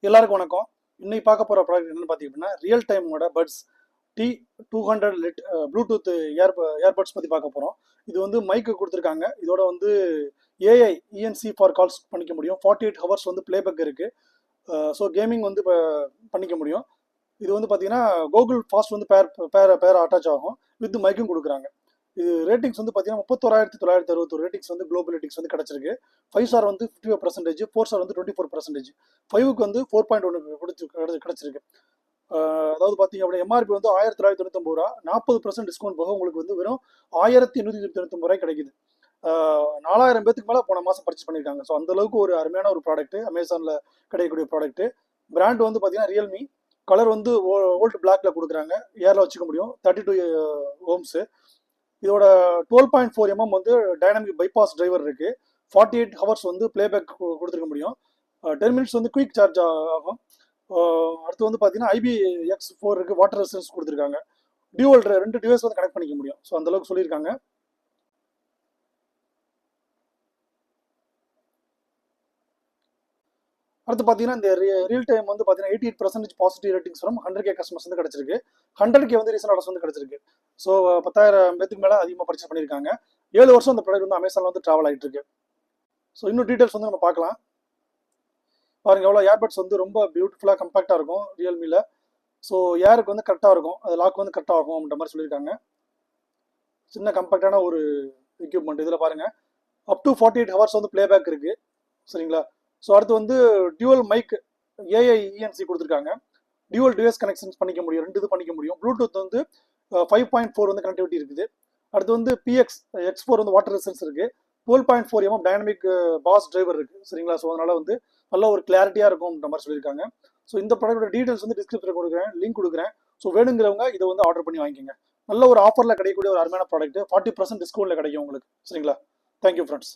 எல்லாருக்கும் வணக்கம். இன்னைக்கு பார்க்க போகிற ப்ராடக்ட் என்னன்னு பார்த்தீங்கன்னா ரியல் டைமோட பட்ஸ் T200 ப்ளூடூத் ஏர்பட்ஸ் பற்றி பார்க்க போகிறோம். இது வந்து மைக்கு கொடுத்துருக்காங்க. இதோட வந்து ஏஐ இஎன்சி ஃபார் கால்ஸ் பண்ணிக்க முடியும். 48 ஹவர்ஸ் வந்து பிளேபேக் இருக்குது. ஸோ கேமிங் வந்து இப்போ பண்ணிக்க முடியும். இது வந்து பார்த்தீங்கன்னா கூகுள் ஃபாஸ்ட் வந்து பேர் அட்டாச் ஆகும். வித் மைக்கும் கொடுக்குறாங்க. இது ரேட்டிங்ஸ் வந்து பார்த்தீங்கன்னா 31,961 ரேட்டிங்ஸ் வந்து குளோபல் ரேட்டிங்ஸ் வந்து கிடச்சிருக்கு. 5 ஸ்டார் வந்து 55%, 4 ஸ்டார் வந்து 24%, 5க்கு வந்து 4.1 கிடச்சிருக்கு. அதாவது பார்த்தீங்க அப்படின்னா எம்ஆர்பி வந்து 1999 ரூபா, 40% டிஸ்கவுண்ட் போக உங்களுக்கு வந்து வெறும் 1199 ரூபாய் கிடைக்குது. 4000 பேத்துக்கு மேலே போன மாதம் பர்ச்சேஸ் பண்ணியிருக்காங்க. ஸோ அந்த அளவுக்கு ஒரு அருமையான ஒரு ப்ராடக்ட், அமேசானில் கிடைக்கக்கூடிய ப்ராடக்ட். பிராண்ட் வந்து பார்த்தீங்கன்னா ரியல்மி. கலர் வந்து ஓல்ட் பிளாக்ல கொடுக்குறாங்க. ஏரில் வச்சுக்க முடியும். 32 ஓம்ஸு. இதோட 12.4 mm வந்து டைனாமிக் பைபாஸ் டிரைவர் இருக்கு. 48 ஹவர்ஸ் வந்து பிளேபேக் கொடுத்துருக்க முடியும். 10 மினிட்ஸ் வந்து குயிக் சார்ஜ் ஆகும். அடுத்து வந்து பார்த்தீங்கன்னா IPX4 இருக்கு. வாட்டர் ரெசிஸ்டன்ஸ் கொடுத்துருக்காங்க. ரெண்டு டிவைஸ் வந்து கனெக்ட் பண்ணிக்க முடியும். ஸோ அந்த அளவுக்கு சொல்லியிருக்காங்க. அடுத்து பார்த்தீங்கன்னா இந்த ரியல் டைம் வந்து பார்த்தீங்கன்னா 88% பாசிட்டிவ் ரேட்டிங்ஸ் வரும். 100K கஸ்டமர்ஸ் வந்து கிடச்சிருக்கு. 100K வந்து ரீசன் ஆர்டர்ஸ் வந்து கிடச்சிருக்கு. ஸோ 10,000 பேத்துக்கு மேலே அதிகமாக பர்ச்சேஸ் பண்ணியிருக்காங்க. 7 வருஷம் அந்த ப்ராடக்ட் வந்து அமேசானில் வந்து ட்ராவல் ஆகிட்டு இருக்கு. ஸோ இன்னும் டீட்டெயில்ஸ் வந்து நம்ம பார்க்கலாம். பாருங்க எவ்வளோ ஏர்பட்ஸ் வந்து ரொம்ப பியூட்டிஃபுல்லாக கம்பேக்டாக இருக்கும் ரியல்மியில். ஸோ ஏருக்கு வந்து கரெக்டாக இருக்கும். அது லாக் வந்து கரெக்டாக ஆகும் அப்படின்ற மாதிரி சொல்லியிருக்காங்க. சின்ன கம்பேக்டான ஒரு எக்யூப்மெண்ட். இதில் பாருங்கள் அப் டு 48 ஹவர்ஸ் வந்து பிளேபேக் இருக்குது. சரிங்களா? ஸோ அடுத்து வந்து டியூவல் மைக் ஏஐ இஎன்சி கொடுத்துருக்காங்க. டியூவல் டிவைஸ் கனெக்ஷன்ஸ் பண்ணிக்க முடியும். 2 இது பண்ணிக்க முடியும். ப்ளூடூத் வந்து 5.4 வந்து கனெக்டிவிட்டி இருக்குது. அடுத்து வந்து X4 வந்து வாட்டர் ரெசிஸ்டன்ஸ் இருக்குது. 12.4 mm டைனமிக் பாஸ் டிரைவர் இருக்குது. சரிங்களா? ஸோ அதனால் வந்து நல்ல ஒரு கிளாரிட்டியாக இருக்கும்ன்ற மாதிரி சொல்லியிருக்காங்க. ஸோ இந்த ப்ராடக்டோட டீட்டெயில்ஸ் வந்து டிஸ்கிரிப்ஷனில் கொடுக்குறேன், லிங்க் கொடுக்குறேன். ஸோ வேணுங்கிறவங்க இதை வந்து ஆர்டர் பண்ணி வாங்கிக்கோங்க. நல்ல ஒரு ஆஃபரில் கிடைக்கக்கூடிய ஒரு அருமையான ப்ராடக்ட். 40% டிஸ்கவுண்ட்டில் கிடைக்கும் உங்களுக்கு. சரிங்களா? Thank you friends.